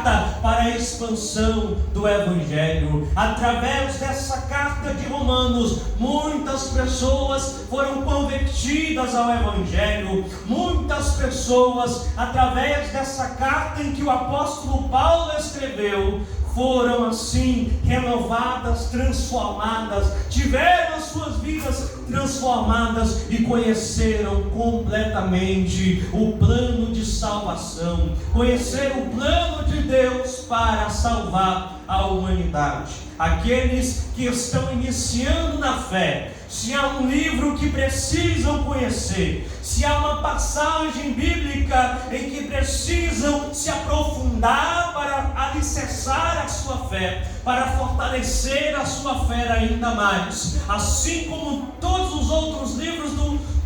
carta para a expansão do Evangelho. Através dessa carta de Romanos, muitas pessoas foram convertidas ao Evangelho. Muitas pessoas, através dessa carta em que o apóstolo Paulo escreveu, foram assim renovadas, transformadas, tiveram as suas vidas transformadas e conheceram completamente o plano de salvação, conheceram o plano de Deus para salvar a humanidade. Aqueles que estão iniciando na fé, se há um livro que precisam conhecer, se há uma passagem bíblica em que precisam se aprofundar para alicerçar a sua fé, para fortalecer a sua fé ainda mais, assim como todos os outros livros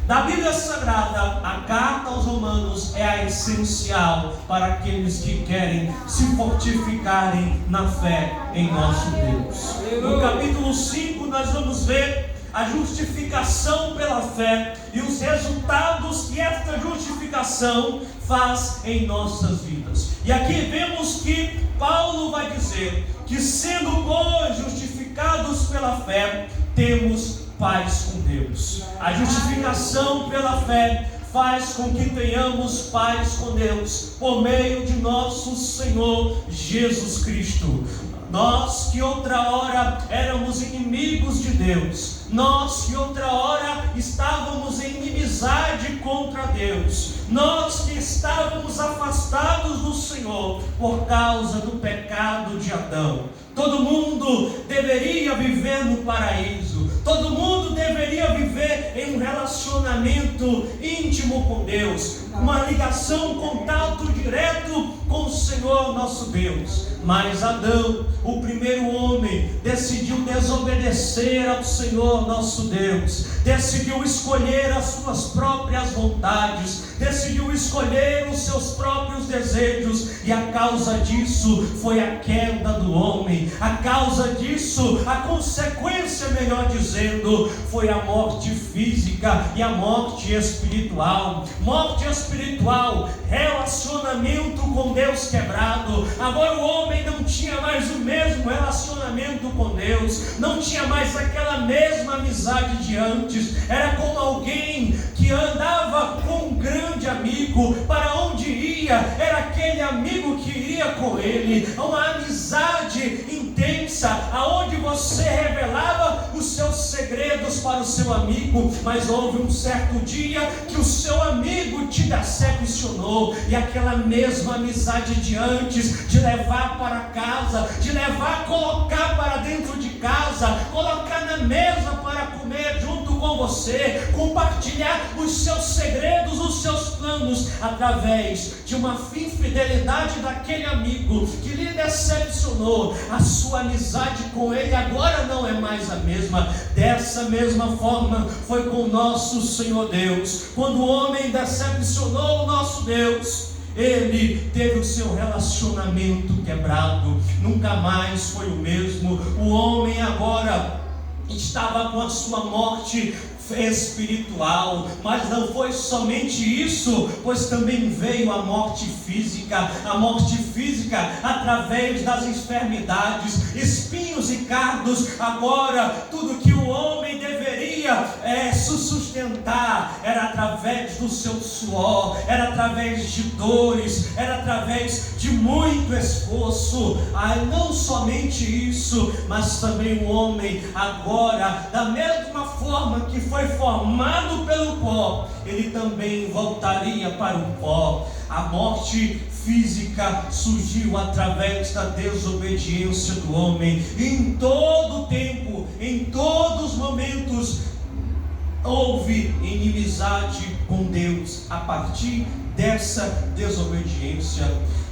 da Bíblia Sagrada, a carta aos Romanos é a essencial para aqueles que querem se fortificarem na fé em nosso Deus. No capítulo 5 nós vamos ver a justificação pela fé e os resultados que esta justificação faz em nossas vidas. E aqui vemos que Paulo vai dizer que, sendo pois justificados pela fé, temos paz com Deus. A justificação pela fé faz com que tenhamos paz com Deus por meio de nosso Senhor Jesus Cristo. Nós que outra hora éramos inimigos de Deus, nós que outra hora estávamos em inimizade contra Deus, nós que estávamos afastados do Senhor por causa do pecado de Adão. Todo mundo deveria viver no paraíso, todo mundo deveria viver em um relacionamento íntimo com Deus, uma ligação, contato direto com o Senhor nosso Deus. Mas Adão, o primeiro homem, decidiu desobedecer ao Senhor nosso Deus, decidiu escolher as suas próprias vontades, decidiu escolher os seus próprios desejos, e a causa disso foi a queda do homem. A causa disso, a consequência, melhor dizendo, foi a morte física e a morte espiritual. Morte espiritual, relacionamento com Deus quebrado. Agora o homem não tinha mais o mesmo relacionamento com Deus, não tinha mais aquela mesma amizade de antes. Era como alguém que andava com um grande amigo, para onde ia, era aquele amigo que iria com ele. Uma amizade intensa, aonde você revelava os seus segredos para o seu amigo. Mas houve um certo dia que o seu amigo te decepcionou, e aquela mesma amizade de antes, de levar para casa, de levar, colocar para dentro de casa, colocar na mesa para comer junto com você, compartilhar os seus segredos, os seus planos, através de uma infidelidade daquele amigo que lhe decepcionou, a sua amizade com ele agora não é mais a mesma. Dessa mesma forma foi com o nosso Senhor Deus. Quando o homem decepcionou o nosso Deus, ele teve o seu relacionamento quebrado, nunca mais foi o mesmo. O homem agora estava com a sua morte espiritual, mas não foi somente isso, pois também veio a morte física através das enfermidades, espinhos e cardos. Agora tudo que o homem deveria se sustentar era através do seu suor, era através de dores, era através de muito esforço. Não somente isso, mas também o homem agora, da mesma forma que foi formado pelo pó, ele também voltaria para o pó. A morte física surgiu através da desobediência do homem. Em todo tempo, em todos os momentos, houve inimizade com Deus a partir dessa desobediência.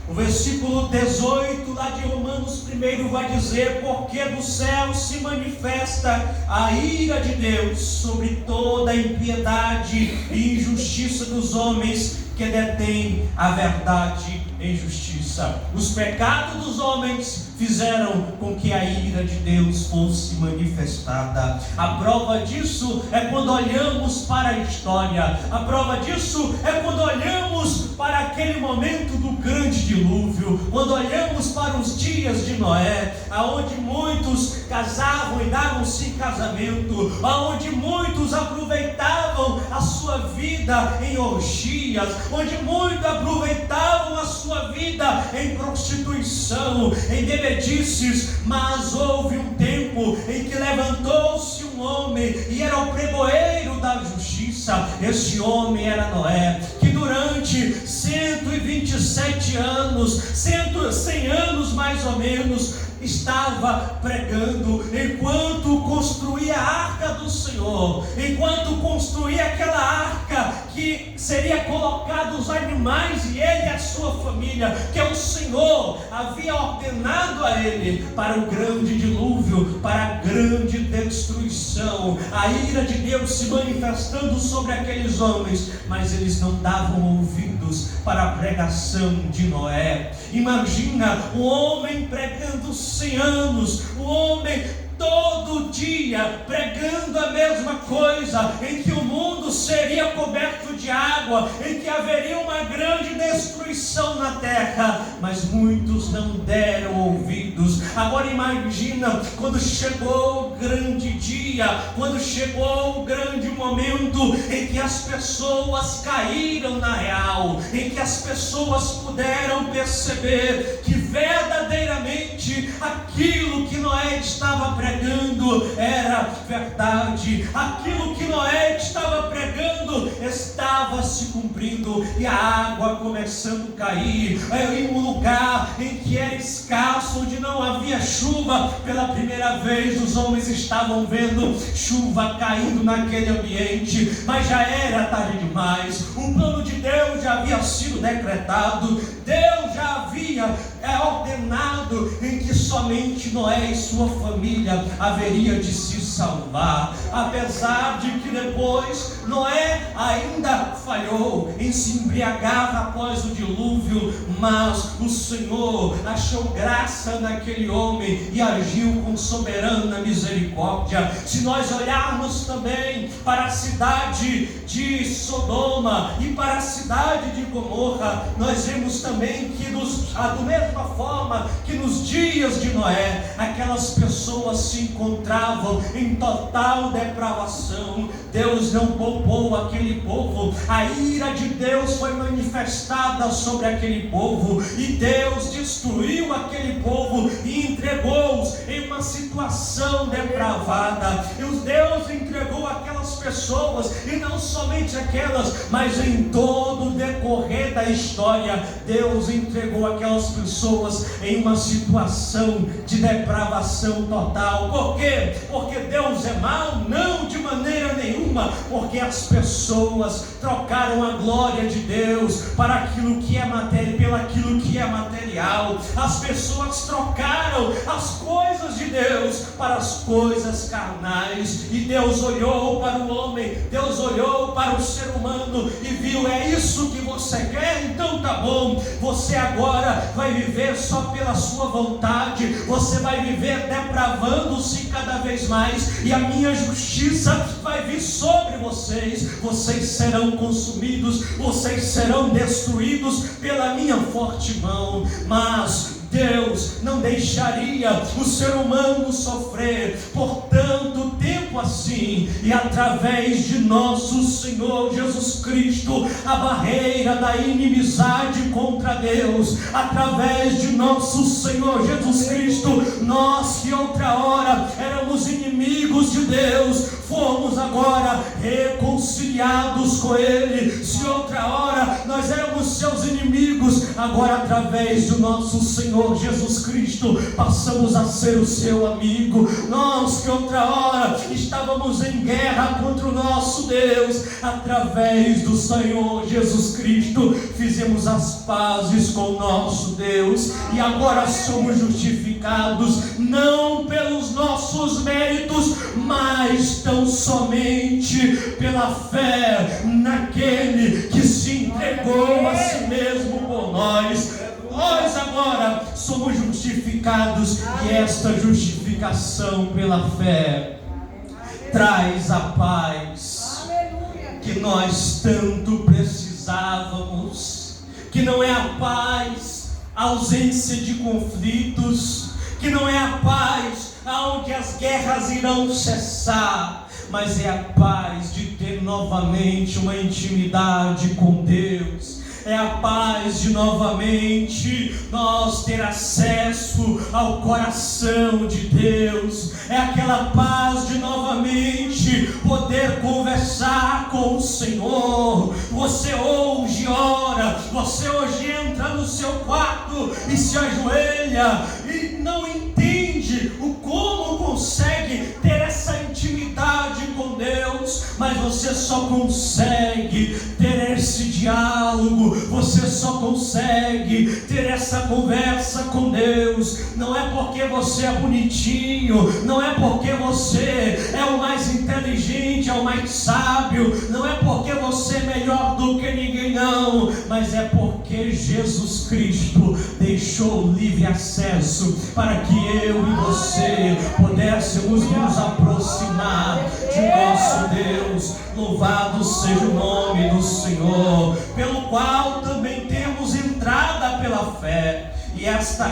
O versículo 18 lá de Romanos 1 vai dizer: porque do céu se manifesta a ira de Deus sobre toda a impiedade e injustiça dos homens que detêm a verdade em justiça. Os pecados dos homens fizeram com que a ira de Deus fosse manifestada. A prova disso é quando olhamos para a história. A prova disso é quando olhamos para aquele momento do grande dilúvio, quando olhamos para os dias de Noé, aonde muitos casavam e davam-se em casamento, aonde muitos aproveitavam a sua vida em orgias, onde muitos aproveitavam a sua vida em prostituição, em bebedices. Mas houve um tempo em que levantou-se um homem e era o pregoeiro da justiça. Esse homem era Noé, que durante 127 anos, 100 anos mais ou menos, estava pregando enquanto construía a arca do Senhor, enquanto construía aquela arca que seria colocado os animais e ele e a sua família, que o Senhor havia ordenado a ele para o grande dilúvio, para a grande destruição, a ira de Deus se manifestando sobre aqueles homens, mas eles não davam ouvidos para a pregação de Noé. Imagina um homem pregando 100 anos, um homem todo dia pregando a mesma coisa, em que o mundo seria coberto de água, em que haveria uma grande destruição na terra, mas muitos não deram ouvidos. Agora imagina quando chegou o grande dia, quando chegou o grande momento em que as pessoas caíram na real, em que as pessoas puderam perceber que verdadeiramente aquilo que Noé estava pregando era verdade, aquilo que Noé estava pregando estava se cumprindo, e a água começando a cair em um lugar em que era escasso, onde não havia chuva. Pela primeira vez os homens estavam vendo chuva caindo naquele ambiente, mas já era tarde demais. O plano de Deus já havia sido decretado, Deus já havia ordenado em que somente Noé e sua família haveria de se salvar. Apesar de que depois Noé ainda falhou em se embriagar após o dilúvio, mas o Senhor achou graça naquele homem e agiu com soberana misericórdia. Se nós olharmos também para a cidade de Sodoma e para a cidade de Gomorra, nós vemos também que da mesma forma que nos dias de Noé, aquelas pessoas se encontravam em total depravação. Deus não poupou aquele povo, a ira de Deus foi manifestada sobre aquele povo, e Deus destruiu aquele povo e entregou-os em uma situação depravada. E Deus entregou aquelas pessoas, e não somente aquelas, mas em todo o decorrer da história, Deus entregou aquelas pessoas em uma situação de depravação total. Por quê? Porque Deus é mau? Não, de maneira nenhuma, porque as pessoas trocaram a glória de Deus para aquilo que é matéria, pelo aquilo que é material. As pessoas trocaram as coisas de Deus para as coisas carnais, e Deus olhou para o homem, Deus olhou para o ser humano e viu: é isso que você quer? Então tá bom, você agora vai viver só pela sua vontade, você vai viver depravando-se cada vez mais, e a minha justiça vai vir sobre vocês, vocês serão consumidos, vocês serão destruídos pela minha forte mão. Mas Deus não deixaria o ser humano sofrer por tanto tempo assim, e através de nosso Senhor Jesus Cristo, a barreira da inimizade contra Deus, através de nosso Senhor Jesus Cristo, nós que outra hora éramos inimigos de Deus, fomos agora reconciliados com Ele. Se outra hora nós éramos seus inimigos, agora através do nosso Senhor Jesus Cristo passamos a ser o seu amigo. Nós que outra hora estávamos em guerra contra o nosso Deus, através do Senhor Jesus Cristo fizemos as pazes com o nosso Deus, e agora somos justificados não pelos nossos méritos, mas tão somente pela fé naquele que se entregou a si mesmo por nós. nós agora somos justificados, e esta justificação pela fé traz a paz que nós tanto precisávamos, que não é a paz, a ausência de conflitos, que não é a paz onde as guerras irão cessar, mas é a paz de ter novamente uma intimidade com Deus. É a paz de novamente nós ter acesso ao coração de Deus. É aquela paz de novamente poder conversar com o Senhor. Você hoje ora, você hoje entra no seu quarto e se ajoelha e não entende o como consegue ter essa intimidade com Deus, mas você só consegue ter esse diálogo, você só consegue ter essa conversa com Deus, não é porque você é bonitinho, não é porque você é o mais inteligente, é o mais sábio, não é porque você é melhor do que ninguém, não, mas é porque Jesus Cristo deixou livre acesso para que eu e você pudéssemos nos aproximar de nosso Deus. Louvado seja o nome do Senhor, pelo qual também temos entrada pela fé, e esta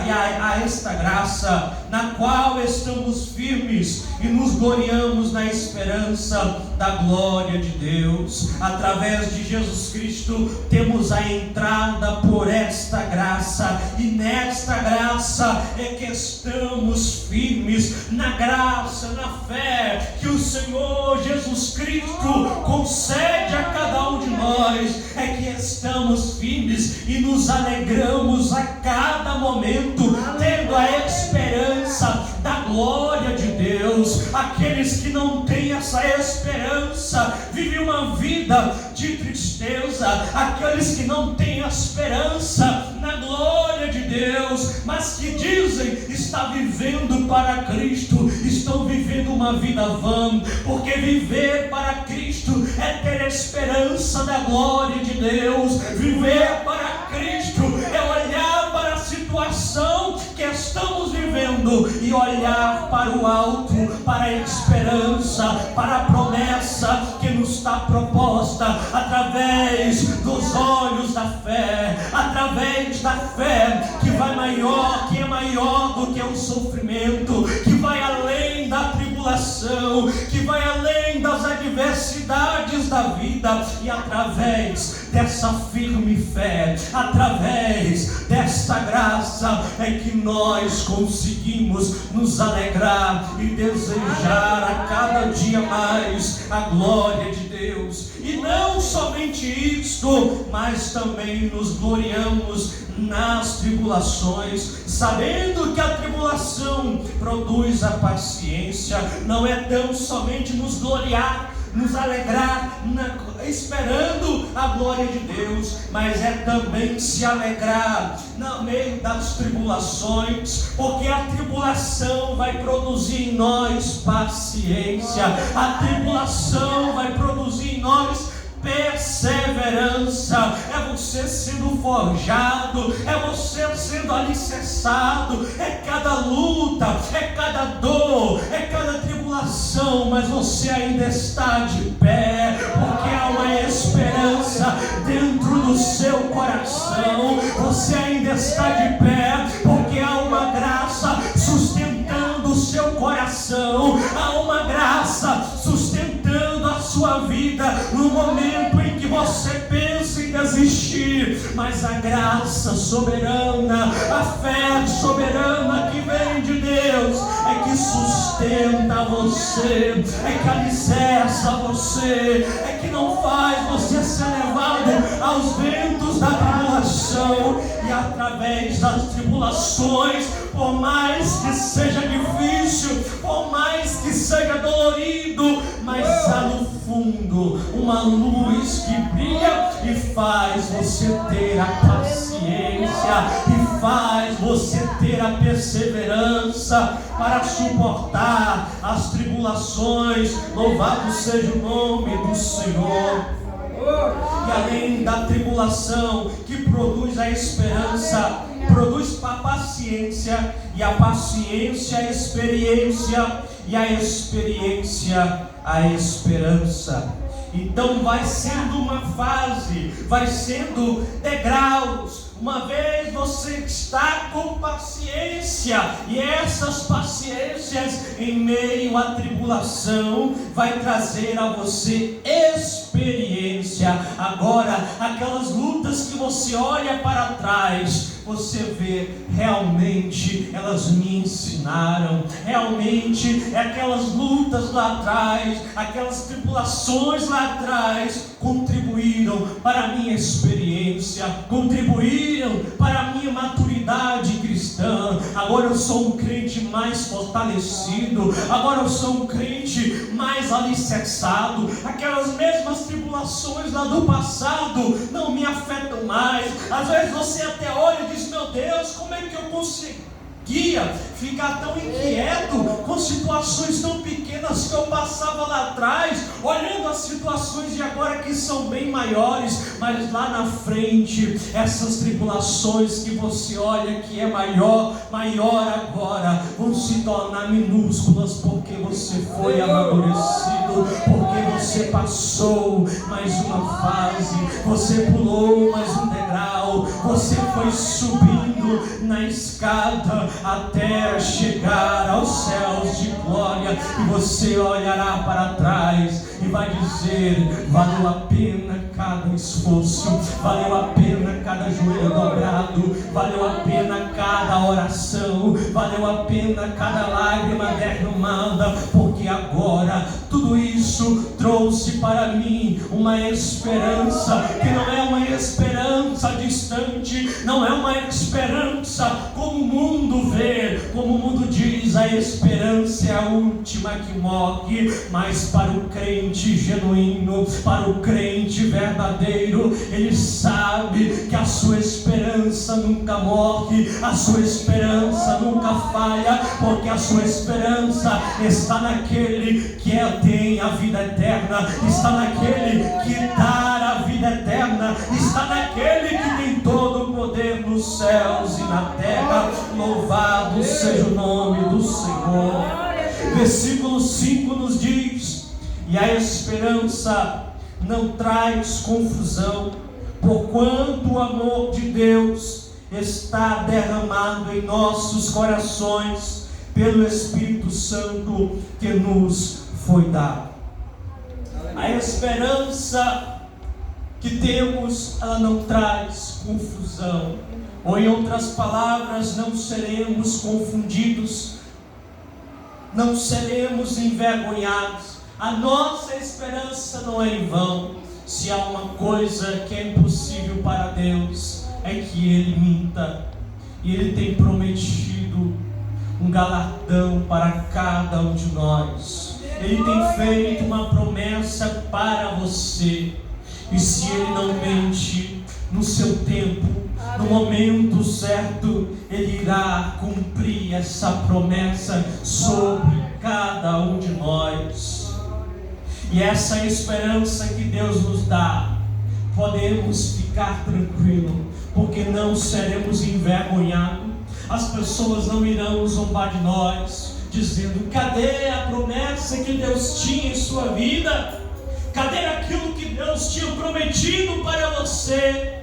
graça na qual estamos firmes e nos gloriamos na esperança da glória de Deus. Através de Jesus Cristo temos a entrada por esta graça, e nesta graça é que estamos firmes, na graça, na fé que o Senhor Jesus Cristo concede a cada um de nós, é que estamos firmes e nos alegramos a cada momento, tendo a esperança da glória de Deus. Aqueles que não têm essa esperança vivem uma vida de tristeza. Aqueles que não têm a esperança na glória de Deus, mas que dizem estar vivendo para Cristo, estão vivendo uma vida vã, porque viver para Cristo é ter esperança da glória de Deus. Viver para Cristo é olhar para a situação que estamos vivendo e olhar para o alto, para a esperança, para a promessa que nos está proposta através dos olhos da fé, através da fé que vai maior, que é maior do que o sofrimento, que vai além da tribulação, que vai além das adversidades da vida, e através dessa firme fé, através desta graça é que nós conseguimos nos alegrar e desejar a cada dia mais a glória de Deus. E não somente isto, mas também nos gloriamos nas tribulações, sabendo que a tribulação produz a paciência. Não é tão somente nos gloriar, nos alegrar esperando a glória de Deus, mas é também se alegrar no meio das tribulações, porque a tribulação vai produzir em nós paciência, a tribulação vai produzir em nós perseverança. É você sendo forjado, é você sendo alicerçado, é cada luta, é cada dor, é cada tribulação, mas você ainda está de pé, porque há uma esperança dentro do seu coração. Você ainda está de pé, porque há uma graça sustentando o seu coração, há uma graça sustentando a sua vida no momento em que você pensa em desistir, mas a graça soberana, a fé soberana que vem de Deus é que sustenta você, é que alicerça você, é que não faz você ser levado aos ventos da tribulação. E através das tribulações, por mais que seja difícil, por mais que seja dolorido, mas há no fundo uma luz que brilha e faz você ter a paciência, e faz você ter a perseverança para suportar as tribulações. Louvado seja o nome do Senhor. E além da tribulação que produz a esperança, produz a paciência, e a paciência a experiência, e a experiência a esperança. Então vai sendo uma fase, vai sendo degraus. Uma vez você está com paciência, e essas paciências em meio à tribulação vai trazer a você experiência. Agora, aquelas lutas que você olha para trás, você vê, realmente elas me ensinaram, realmente aquelas lutas lá atrás, aquelas tribulações lá atrás contribuíram para a minha experiência, contribuíram para a minha maturidade cristã. Agora eu sou um crente mais fortalecido, agora eu sou um crente mais alicerçado. Aquelas mesmas tribulações lá do passado não me afetam mais. Às vezes você até olha e diz: meu Deus, como é que eu conseguia ficar tão inquieto com situações tão pequenas que eu passava lá atrás, olhando as situações de agora que são bem maiores, mas lá na frente, essas tribulações que você olha que é maior agora, vão se tornar minúsculas, porque você foi amadurecido, porque você passou mais uma fase, você pulou mais um degrau, você foi subindo na escada até chegar aos céus de glória, e você olhará para trás e vai dizer: valeu a pena cada esforço, valeu a pena cada joelho dobrado, valeu a pena cada oração, valeu a pena cada lágrima derramada, porque agora tudo isso trouxe para mim uma esperança que não é uma esperança distante, não é uma esperança como o mundo vê, como o mundo diz: a esperança é a última que morre. Mas para o crente genuíno, para o crente verdadeiro, ele sabe que a sua esperança nunca morre, a sua esperança nunca falha, porque a sua esperança está naquele que tem a vida eterna, está naquele que dá a vida eterna, está naquele que tem todo o poder nos céus e na terra. Louvado seja o nome do Senhor. Versículo 5 nos diz: e a esperança não traz confusão, porquanto o amor de Deus está derramado em nossos corações pelo Espírito Santo que nos foi dado. A esperança que temos, ela não traz confusão, ou em outras palavras, não seremos confundidos, não seremos envergonhados. A nossa esperança não é em vão. Se há uma coisa que é impossível para Deus, é que Ele minta, e Ele tem prometido um galardão para cada um de nós. Ele tem feito uma promessa para você, e se Ele não mente, no seu tempo, no momento certo, Ele irá cumprir essa promessa sobre cada um de nós. E essa esperança que Deus nos dá, podemos ficar tranquilos, porque não seremos envergonhados. As pessoas não irão zombar de nós, dizendo: cadê a promessa que Deus tinha em sua vida? Cadê aquilo que Deus tinha prometido para você?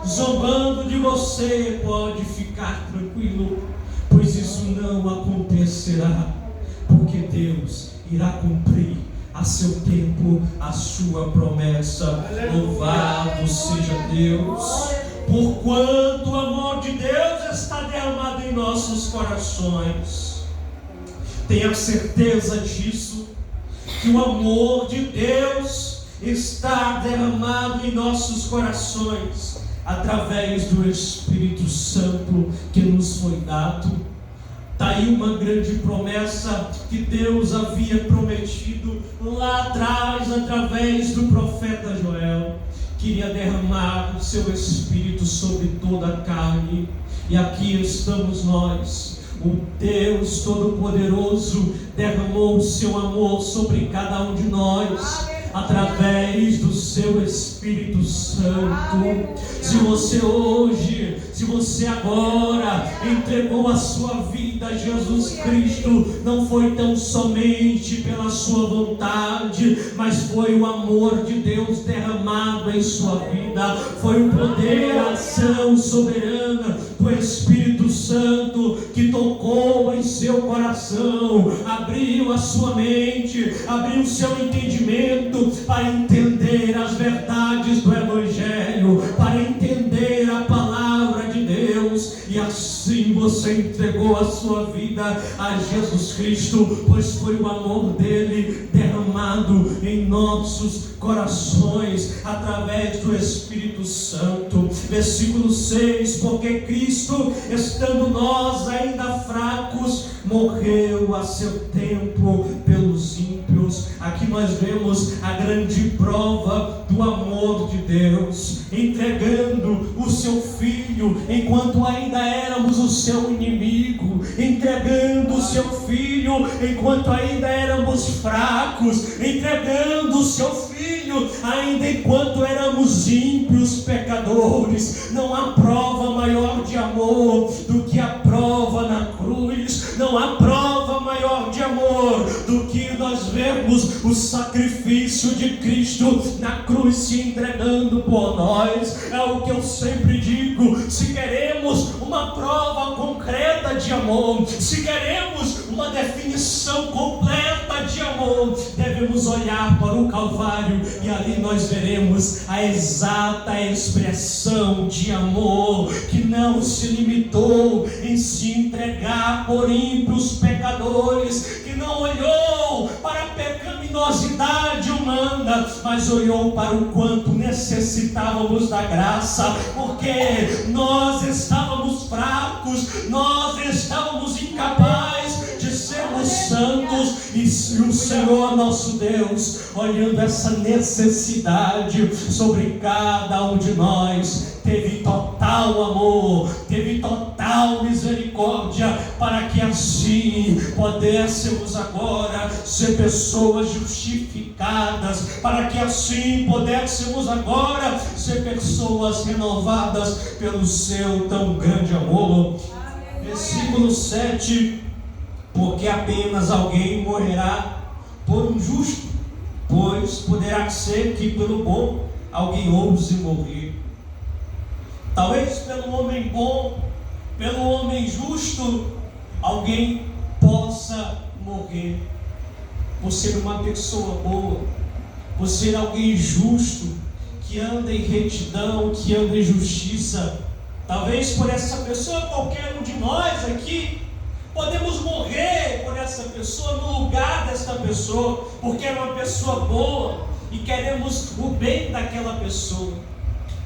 Zombando de você, pode ficar tranquilo, pois isso não acontecerá, porque Deus irá cumprir a seu tempo a sua promessa. Louvado seja Deus. Porquanto o amor de Deus está derramado em nossos corações. Tenha certeza disso, que o amor de Deus está derramado em nossos corações, através do Espírito Santo que nos foi dado. Está aí uma grande promessa que Deus havia prometido lá atrás, através do profeta Joel. Queria derramar o seu Espírito sobre toda a carne, e aqui estamos nós. O Deus Todo-Poderoso derramou o seu amor sobre cada um de nós. através do seu Espírito Santo. Se você hoje, se você agora entregou a sua vida a Jesus Cristo, não foi tão somente pela sua vontade, mas foi o amor de Deus derramado em sua vida, foi o poder, a ação soberana do Espírito Santo que tocou em seu coração, abriu a sua mente, abriu o seu entendimento para entender as verdades do Evangelho, para entender a palavra de Deus, e assim você entregou a sua vida a Jesus Cristo, pois foi o amor dele derramado em nossos corações através do Espírito Santo. Versículo 6: porque Cristo, estando nós ainda fracos, morreu a seu tempo pelos ímpios. Aqui nós vemos a grande prova do amor de Deus, entregando o seu Filho enquanto ainda éramos o seu inimigo, entregando o seu Filho enquanto ainda éramos fracos, entregando o seu Filho ainda enquanto éramos ímpios, pecadores. Não há prova maior de amor do que a prova na cruz. Não há prova maior de amor do que nós vermos o sacrifício de Cristo na cruz se entregando por nós. É o que eu sempre digo: se queremos uma prova concreta de amor, se queremos uma definição completa de amor, devemos olhar para o Calvário, e ali nós veremos a exata expressão de amor, que não se limitou em se entregar por ímpios pecadores, que não olhou para a pecaminosidade humana, mas olhou para o quanto necessitávamos da graça, porque nós estávamos fracos, nós estávamos incapazes de sermos santos, e o Senhor nosso Deus, olhando essa necessidade sobre cada um de nós, teve total amor, teve total misericórdia, para que assim pudéssemos agora ser pessoas justificadas, para que assim pudéssemos agora ser pessoas renovadas pelo seu tão grande amor. Versículo 7: porque apenas alguém morrerá por um justo, pois poderá ser que pelo bom alguém ouse morrer. Talvez pelo homem bom, pelo homem justo, alguém possa morrer. Por ser uma pessoa boa, por ser alguém justo, que anda em retidão, que anda em justiça. Talvez por essa pessoa, qualquer um de nós aqui, podemos morrer por essa pessoa, no lugar dessa pessoa, porque é uma pessoa boa e queremos o bem daquela pessoa.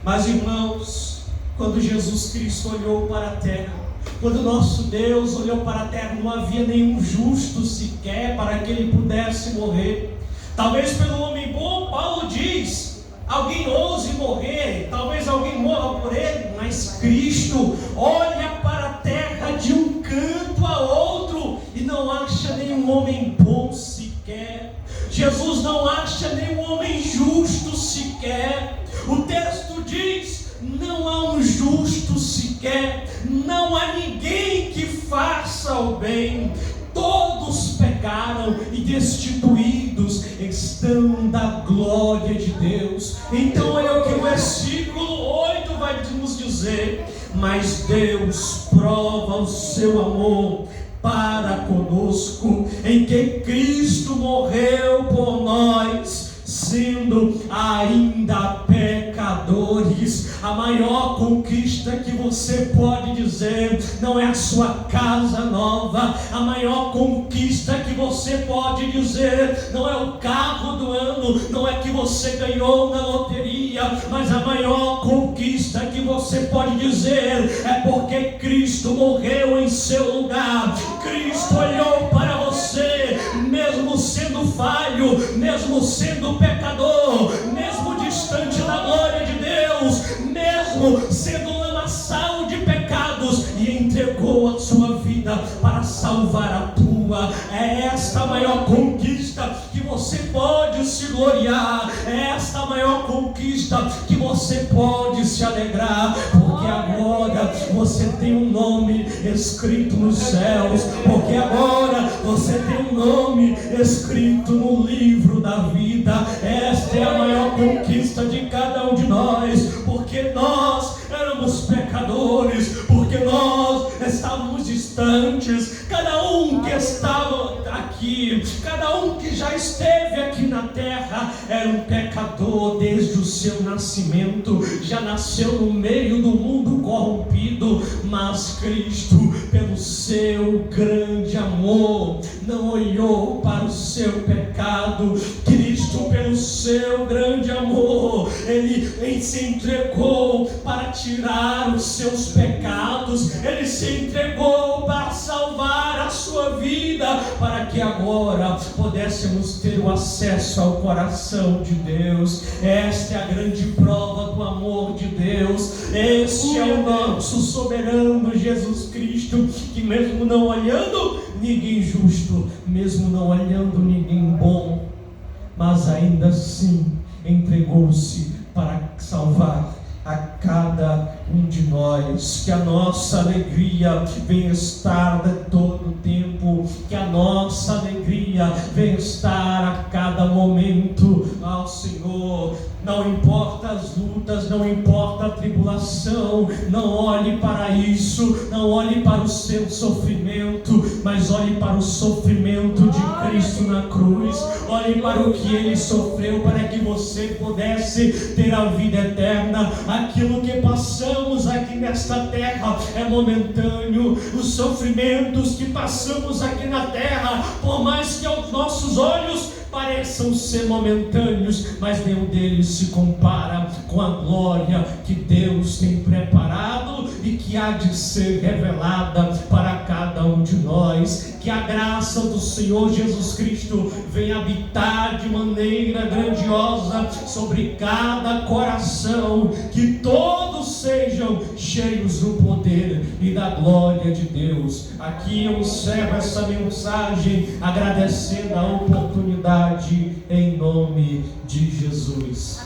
Mas, irmãos, quando Jesus Cristo olhou para a terra, quando nosso Deus olhou para a terra, não havia nenhum justo sequer para que ele pudesse morrer. Talvez pelo homem bom, Paulo diz, alguém ouse morrer, talvez alguém morra por ele, mas Cristo olha para a terra de um canto a outro e não acha nenhum homem bom sequer. Jesus não acha nenhum homem justo sequer. O texto diz: não há um justo sequer, não há ninguém que faça o bem. Todos pecaram e destituídos estão da glória de Deus. Então é o que o versículo 8 vai nos dizer: mas Deus prova o seu amor para conosco, em que Cristo morreu por nós, sendo ainda pecadores. A maior conquista que você pode dizer não é a sua casa nova. A maior conquista que você pode dizer não é o carro do ano, não é que você ganhou na loteria, mas a maior conquista que você pode dizer é porque Cristo morreu em seu lugar. Cristo olhou para você, mesmo sendo falho, mesmo sendo pecador, mesmo distante da glória de Deus, mesmo sendo um lamaçal de pecados, e entregou a sua vida para salvar a tua. É esta a maior conquista que você você pode se gloriar, é esta a maior conquista que você pode se alegrar, porque agora você tem um nome escrito nos céus, porque agora você tem um nome escrito no livro da vida. Esta é a maior conquista de cada um de nós, porque nós éramos pecadores, porque nós estávamos distantes. Cada um que estava aqui, cada um que já esteve aqui na terra, era um pecador desde o seu nascimento, já nasceu no meio do mundo corrompido, mas Cristo, pelo seu grande amor, não olhou para o seu pecado. Cristo, pelo seu grande amor, Ele se entregou para tirar os seus pecados, Ele se entregou para salvar a sua vida, para que agora pudéssemos ter o acesso ao coração de Deus. Esta é a grande prova do amor de Deus. Este é o nosso soberano Jesus Cristo, que mesmo não olhando ninguém justo, mesmo não olhando ninguém bom, mas ainda assim entregou-se para salvar a cada um de nós. Que a nossa alegria venha estar de todo o tempo, que a nossa alegria venha estar a cada momento ao Senhor. Não importa as lutas, não importa a tribulação, não olhe para isso, não olhe para o seu sofrimento, mas olhe para o sofrimento de Cristo na cruz. Olhe para o que Ele sofreu para que você pudesse ter a vida eterna. Aquilo que passamos aqui nesta terra é momentâneo. Os sofrimentos que passamos aqui na terra, por mais que aos nossos olhos pareçam ser momentâneos, mas nenhum deles se compara com a glória que Deus tem preparado e que há de ser revelada para cada um de nós. Que a graça do Senhor Jesus Cristo venha habitar de maneira grandiosa sobre cada coração, que todos sejam cheios do poder e da glória de Deus. Aqui eu encerro essa mensagem agradecendo a oportunidade em nome de Jesus.